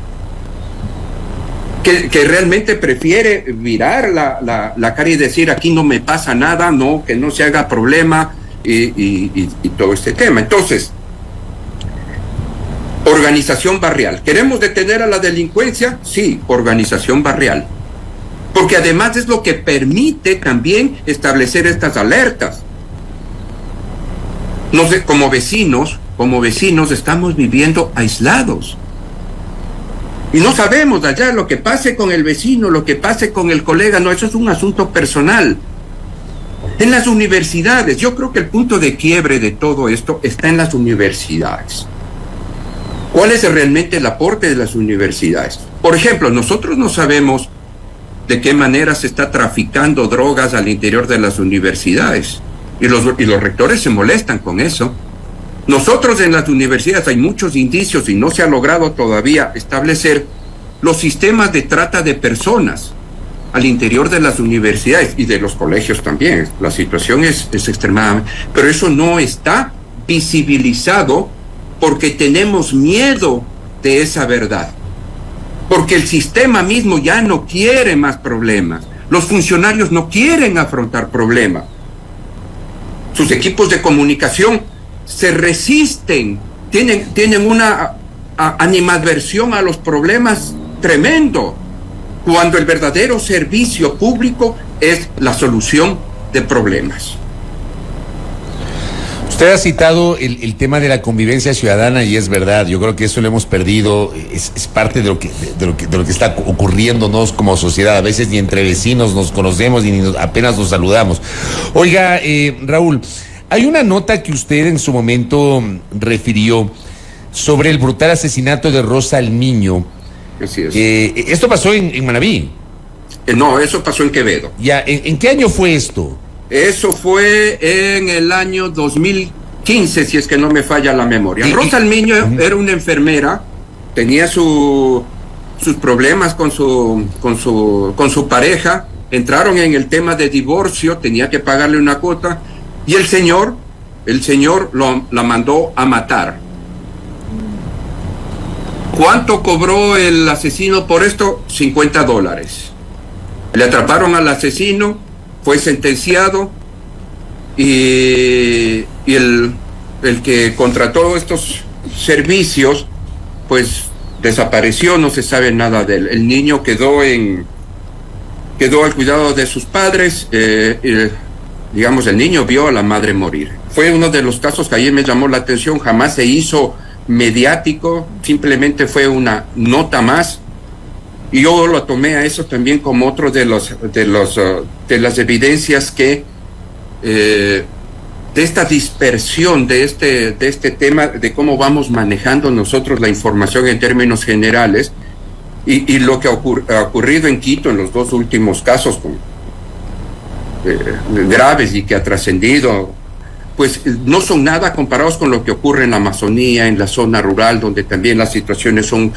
[SPEAKER 4] que realmente prefiere virar la cara y decir aquí no me pasa nada, no, que no se haga problema, y todo este tema. Entonces, organización barrial. ¿Queremos detener a la delincuencia? Sí, organización barrial. Porque además es lo que permite también establecer estas alertas. No sé, como vecinos estamos viviendo aislados. Y no sabemos allá lo que pase con el vecino, lo que pase con el colega, no, eso es un asunto personal. En las universidades, yo creo que el punto de quiebre de todo esto está en las universidades. ¿Cuál es realmente el aporte de las universidades? Por ejemplo, nosotros no sabemos de qué manera se está traficando drogas al interior de las universidades. Y los rectores se molestan con eso. Nosotros en las universidades hay muchos indicios y no se ha logrado todavía establecer los sistemas de trata de personas al interior de las universidades y de los colegios también. La situación es extremadamente... Pero eso no está visibilizado porque tenemos miedo de esa verdad. Porque el sistema mismo ya no quiere más problemas. Los funcionarios no quieren afrontar problemas. Sus equipos de comunicación se resisten, tienen una animadversión a los problemas tremendo, cuando el verdadero servicio público es la solución de problemas.
[SPEAKER 2] Usted ha citado el tema de la convivencia ciudadana y es verdad, yo creo que eso lo hemos perdido, es parte de lo que está ocurriéndonos como sociedad. A veces ni entre vecinos nos conocemos y apenas nos saludamos. Oiga, Raúl, hay una nota que usted en su momento refirió sobre el brutal asesinato de Rosa Almiño.
[SPEAKER 4] Así es.
[SPEAKER 2] Esto pasó en Manabí.
[SPEAKER 4] No, eso pasó en Quevedo.
[SPEAKER 2] Ya, ¿en qué año fue esto?
[SPEAKER 4] Eso fue en el año 2015, si es que no me falla la memoria. Rosa Almiño era una enfermera, tenía sus problemas con su pareja, entraron en el tema de divorcio, tenía que pagarle una cuota, y el señor la mandó a matar. ¿Cuánto cobró el asesino por esto? $50. Le atraparon al asesino, fue sentenciado, y el que contrató estos servicios pues desapareció, no se sabe nada de él. El niño quedó al cuidado de sus padres. Digamos, el niño vio a la madre morir. Fue uno de los casos que ayer me llamó la atención, jamás se hizo mediático, simplemente fue una nota más. Y yo lo tomé a eso también como otro de las evidencias que de esta dispersión de este tema, de cómo vamos manejando nosotros la información en términos generales, y lo que ha ocurrido en Quito en los 2 últimos casos graves y que ha trascendido, pues no son nada comparados con lo que ocurre en la Amazonía, en la zona rural, donde también las situaciones son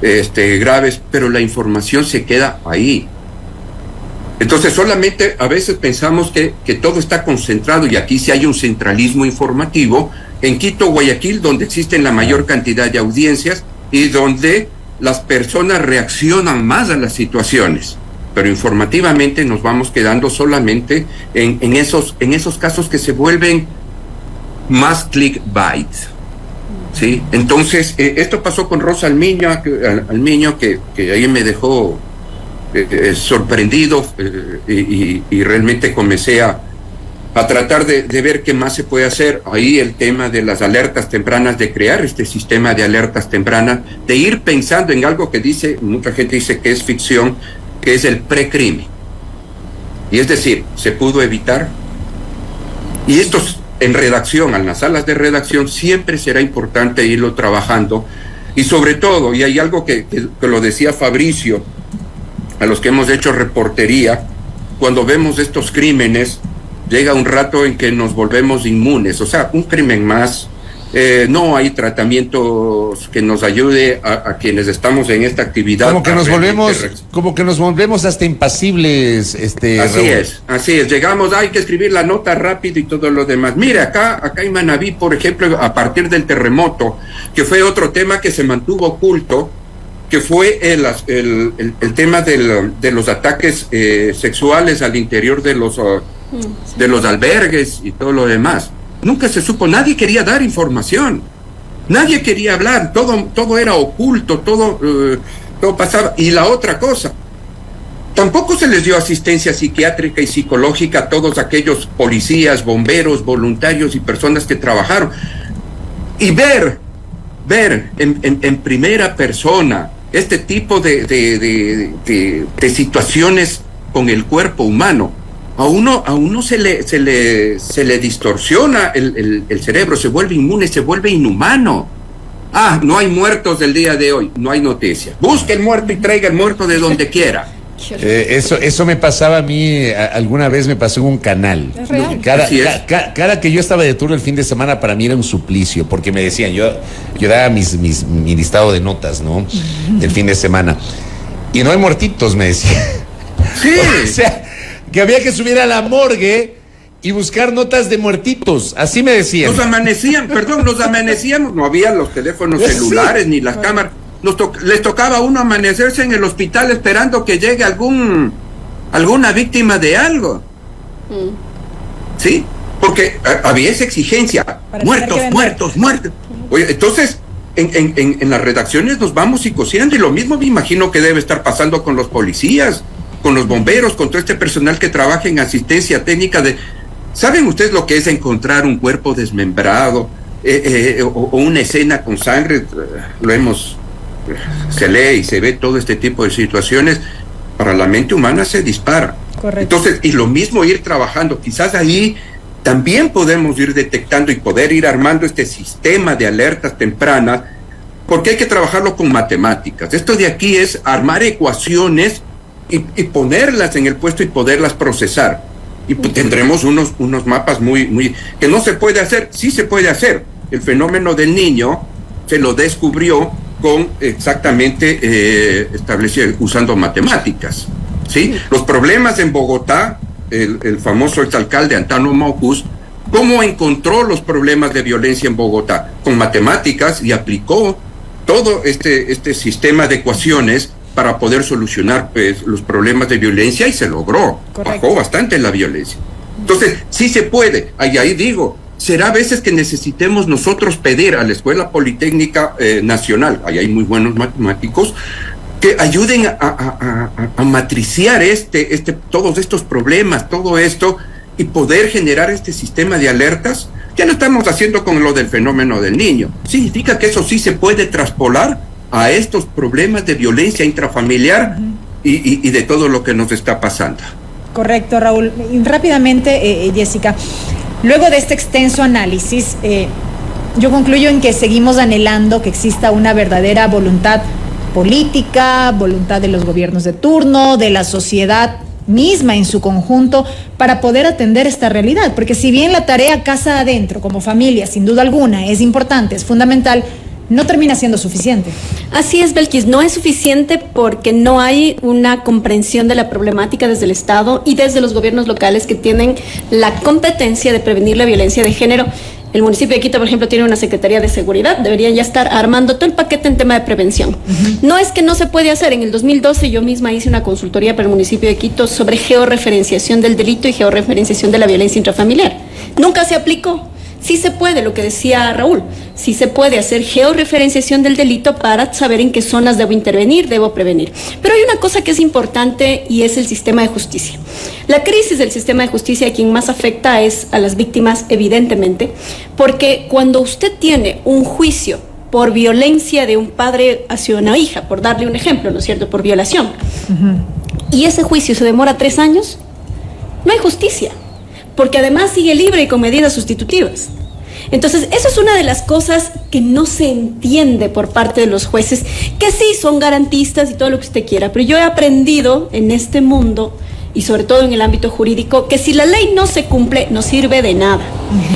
[SPEAKER 4] graves, pero la información se queda ahí. Entonces solamente a veces pensamos que todo está concentrado, y aquí sí hay un centralismo informativo, en Quito, Guayaquil, donde existen la mayor cantidad de audiencias y donde las personas reaccionan más a las situaciones, pero informativamente nos vamos quedando solamente en esos casos que se vuelven más clickbait, ¿sí? Entonces, esto pasó con Rosa Almiño, que ahí me dejó sorprendido, y realmente comencé a tratar de ver qué más se puede hacer. Ahí el tema de las alertas tempranas, de crear este sistema de alertas tempranas, de ir pensando en algo que mucha gente dice que es ficción, que es el precrimen. Y es decir, se pudo evitar. Y esto en redacción, en las salas de redacción, siempre será importante irlo trabajando. Y sobre todo, y hay algo que lo decía Fabricio, a los que hemos hecho reportería, cuando vemos estos crímenes, llega un rato en que nos volvemos inmunes. O sea, un crimen más, no hay tratamientos que nos ayude a quienes estamos en esta actividad.
[SPEAKER 2] Como que nos volvemos hasta impasibles,
[SPEAKER 4] Así es, llegamos, hay que escribir la nota rápido y todo lo demás. Mire, acá en Manabí, por ejemplo, a partir del terremoto, que fue otro tema que se mantuvo oculto, que fue el tema de los ataques sexuales al interior de los albergues y todo lo demás. Nunca se supo, nadie quería dar información, nadie quería hablar, todo era oculto, todo pasaba. Y la otra cosa, tampoco se les dio asistencia psiquiátrica y psicológica a todos aquellos policías, bomberos, voluntarios y personas que trabajaron. Y ver en primera persona este tipo de situaciones con el cuerpo humano, a uno se le distorsiona el cerebro, se vuelve inmune, se vuelve inhumano. No hay muertos del día de hoy, no hay noticia. Busque el muerto y traiga el muerto de donde quiera.
[SPEAKER 2] Eso me pasaba a mí, alguna vez me pasó en un canal. Cada que yo estaba de turno el fin de semana, para mí era un suplicio, porque me decían, yo daba mi listado de notas, ¿no? El fin de semana. Y no hay muertitos, me decían.
[SPEAKER 4] Sí.
[SPEAKER 2] O sea, que había que subir a la morgue y buscar notas de muertitos, así me decían.
[SPEAKER 4] Nos amanecíamos, no había los teléfonos celulares ni las cámaras. Les tocaba a uno amanecerse en el hospital esperando que llegue alguna víctima de algo. ¿Sí? Porque había esa exigencia. Muertos. Oye, entonces, en las redacciones nos vamos psicoseando, y lo mismo me imagino que debe estar pasando con los policías, con los bomberos, con todo este personal que trabaja en asistencia técnica. ¿Saben ustedes lo que es encontrar un cuerpo desmembrado o una escena con sangre? Se lee y se ve todo este tipo de situaciones. Para la mente humana se dispara.
[SPEAKER 1] Correcto.
[SPEAKER 4] Entonces, y lo mismo ir trabajando, quizás ahí también podemos ir detectando y poder ir armando este sistema de alertas tempranas, porque hay que trabajarlo con matemáticas. Esto de aquí es armar ecuaciones y ponerlas en el puesto y poderlas procesar. Y pues tendremos unos mapas muy que no se puede hacer. Sí se puede hacer. El fenómeno del Niño se lo descubrió con exactamente establecido usando matemáticas, ¿sí? Los problemas en Bogotá, el famoso exalcalde Antano Maucus, ¿cómo encontró los problemas de violencia en Bogotá? Con matemáticas, y aplicó todo este sistema de ecuaciones para poder solucionar, pues, los problemas de violencia, y se logró.
[SPEAKER 1] Correcto.
[SPEAKER 4] Bajó bastante la violencia. Entonces, sí se puede. Ahí digo, será a veces que necesitemos nosotros pedir a la Escuela Politécnica Nacional, ahí hay muy buenos matemáticos, que ayuden a matriciar todos estos problemas, todo esto, y poder generar este sistema de alertas. Ya lo estamos haciendo con lo del fenómeno del Niño. Significa que eso sí se puede traspolar a estos problemas de violencia intrafamiliar y de todo lo que nos está pasando.
[SPEAKER 1] Correcto, Raúl. Y rápidamente, Jessica, luego de este extenso análisis, yo concluyo en que seguimos anhelando que exista una verdadera voluntad política, voluntad de los gobiernos de turno, de la sociedad misma en su conjunto, para poder atender esta realidad, porque si bien la tarea casa adentro como familia sin duda alguna es importante, es fundamental, no termina siendo suficiente.
[SPEAKER 3] Así es, Belkis, no es suficiente porque no hay una comprensión de la problemática desde el Estado y desde los gobiernos locales que tienen la competencia de prevenir la violencia de género. El municipio de Quito, por ejemplo, tiene una Secretaría de Seguridad, deberían ya estar armando todo el paquete en tema de prevención. No es que no se puede hacer. En el 2012 yo misma hice una consultoría para el municipio de Quito sobre georreferenciación del delito y georreferenciación de la violencia intrafamiliar. Nunca se aplicó. Sí se puede, lo que decía Raúl, sí se puede hacer georreferenciación del delito para saber en qué zonas debo intervenir, debo prevenir. Pero hay una cosa que es importante y es el sistema de justicia. La crisis del sistema de justicia a quien más afecta es a las víctimas, evidentemente, porque cuando usted tiene un juicio por violencia de un padre hacia una hija, por darle un ejemplo, ¿no es cierto?, por violación, y ese juicio se demora 3 años, no hay justicia. Porque además sigue libre y con medidas sustitutivas. Entonces, eso es una de las cosas que no se entiende por parte de los jueces, que sí son garantistas y todo lo que usted quiera, pero yo he aprendido en este mundo, y sobre todo en el ámbito jurídico, que si la ley no se cumple, no sirve de nada.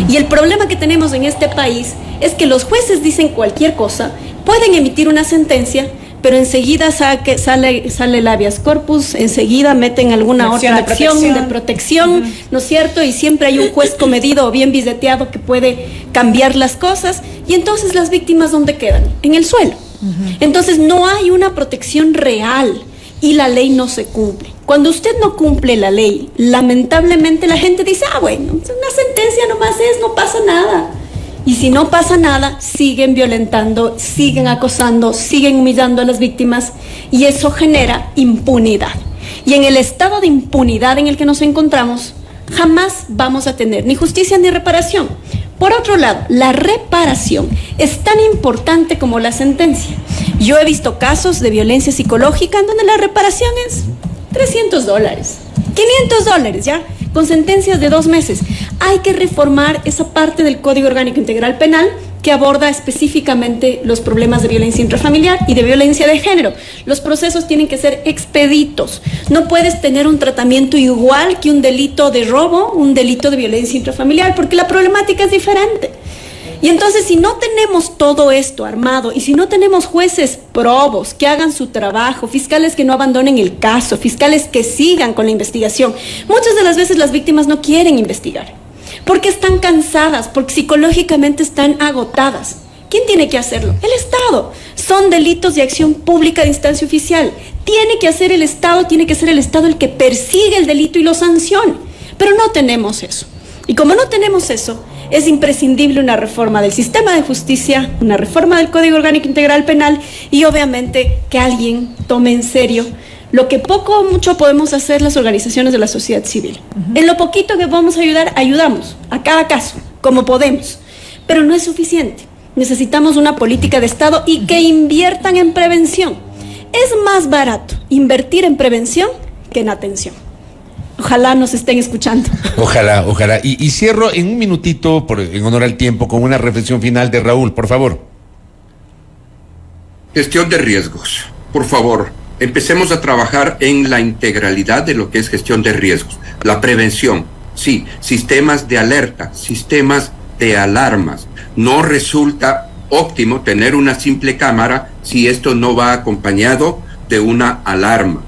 [SPEAKER 3] Y el problema que tenemos en este país es que los jueces dicen cualquier cosa, pueden emitir una sentencia, pero enseguida sale el habeas corpus, enseguida meten alguna otra acción de protección, ¿no es cierto? Y siempre hay un juez comedido o bien biseteado que puede cambiar las cosas, y entonces las víctimas, ¿dónde quedan? En el suelo. Entonces no hay una protección real y la ley no se cumple. Cuando usted no cumple la ley, lamentablemente la gente dice, bueno, una sentencia nomás no pasa nada. Y si no pasa nada, siguen violentando, siguen acosando, siguen humillando a las víctimas, y eso genera impunidad. Y en el estado de impunidad en el que nos encontramos, jamás vamos a tener ni justicia ni reparación. Por otro lado, la reparación es tan importante como la sentencia. Yo he visto casos de violencia psicológica en donde la reparación es $300, $500, ¿ya? Con sentencias de 2 meses. Hay que reformar esa parte del Código Orgánico Integral Penal que aborda específicamente los problemas de violencia intrafamiliar y de violencia de género. Los procesos tienen que ser expeditos. No puedes tener un tratamiento igual que un delito de robo, un delito de violencia intrafamiliar, porque la problemática es diferente. Y entonces, si no tenemos todo esto armado y si no tenemos jueces probos que hagan su trabajo, fiscales que no abandonen el caso, fiscales que sigan con la investigación, muchas de las veces las víctimas no quieren investigar porque están cansadas, porque psicológicamente están agotadas. ¿Quién tiene que hacerlo? El Estado. Son delitos de acción pública de instancia oficial. Tiene que hacer el Estado, tiene que ser el Estado el que persigue el delito y lo sancione. Pero no tenemos eso. Y como no tenemos eso, es imprescindible una reforma del sistema de justicia, una reforma del Código Orgánico Integral Penal y obviamente que alguien tome en serio lo que poco o mucho podemos hacer las organizaciones de la sociedad civil. En lo poquito que podemos ayudar, ayudamos a cada caso, como podemos, pero no es suficiente. Necesitamos una política de Estado y que inviertan en prevención. Es más barato invertir en prevención que en atención. Ojalá nos estén escuchando.
[SPEAKER 2] Ojalá. Y cierro en un minutito, en honor al tiempo, con una reflexión final de Raúl, por favor.
[SPEAKER 4] Gestión de riesgos. Por favor, empecemos a trabajar en la integralidad de lo que es gestión de riesgos. La prevención, sí, sistemas de alerta, sistemas de alarmas. No resulta óptimo tener una simple cámara si esto no va acompañado de una alarma.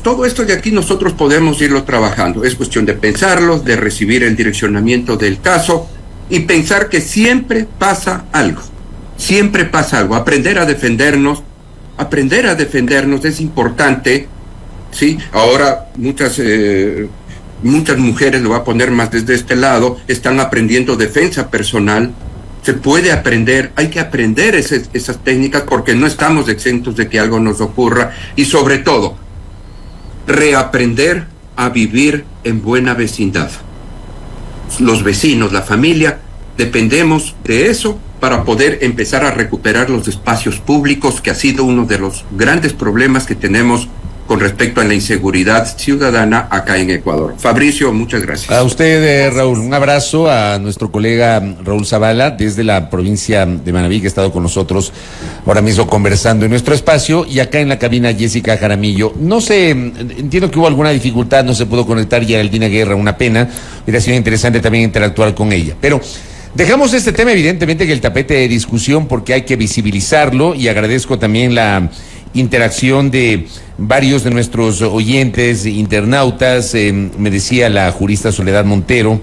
[SPEAKER 4] Todo esto de aquí nosotros podemos irlo trabajando. Es cuestión de pensarlo, de recibir el direccionamiento del caso y pensar que siempre pasa algo. Siempre pasa algo. Aprender a defendernos es importante, ¿sí? Ahora muchas mujeres, lo voy a poner más desde este lado, están aprendiendo defensa personal. Se puede aprender, hay que aprender esas técnicas porque no estamos exentos de que algo nos ocurra y sobre todo, reaprender a vivir en buena vecindad. Los vecinos, la familia, dependemos de eso para poder empezar a recuperar los espacios públicos, que ha sido uno de los grandes problemas que tenemos con respecto a la inseguridad ciudadana acá en Ecuador. Fabricio, muchas gracias.
[SPEAKER 2] A usted, Raúl, un abrazo a nuestro colega Raúl Zavala desde la provincia de Manabí, que ha estado con nosotros ahora mismo conversando en nuestro espacio, y acá en la cabina Jessica Jaramillo. No sé, entiendo que hubo alguna dificultad, no se pudo conectar Geraldina Guerra, una pena, hubiera sido interesante también interactuar con ella, pero dejamos este tema evidentemente en el tapete de discusión porque hay que visibilizarlo, y agradezco también la interacción de varios de nuestros oyentes, internautas. Me decía la jurista Soledad Montero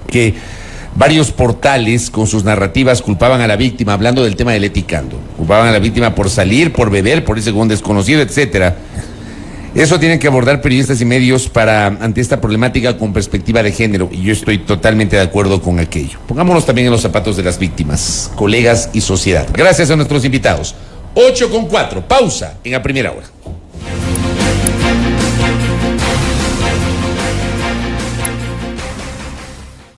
[SPEAKER 2] que varios portales con sus narrativas culpaban a la víctima, hablando del tema del eticando, culpaban a la víctima por salir, por beber, por irse con un desconocido, etcétera. Eso tienen que abordar periodistas y medios ante esta problemática con perspectiva de género, y yo estoy totalmente de acuerdo con aquello. Pongámonos también en los zapatos de las víctimas, colegas y sociedad. Gracias a nuestros invitados. 8:04, pausa en la primera hora.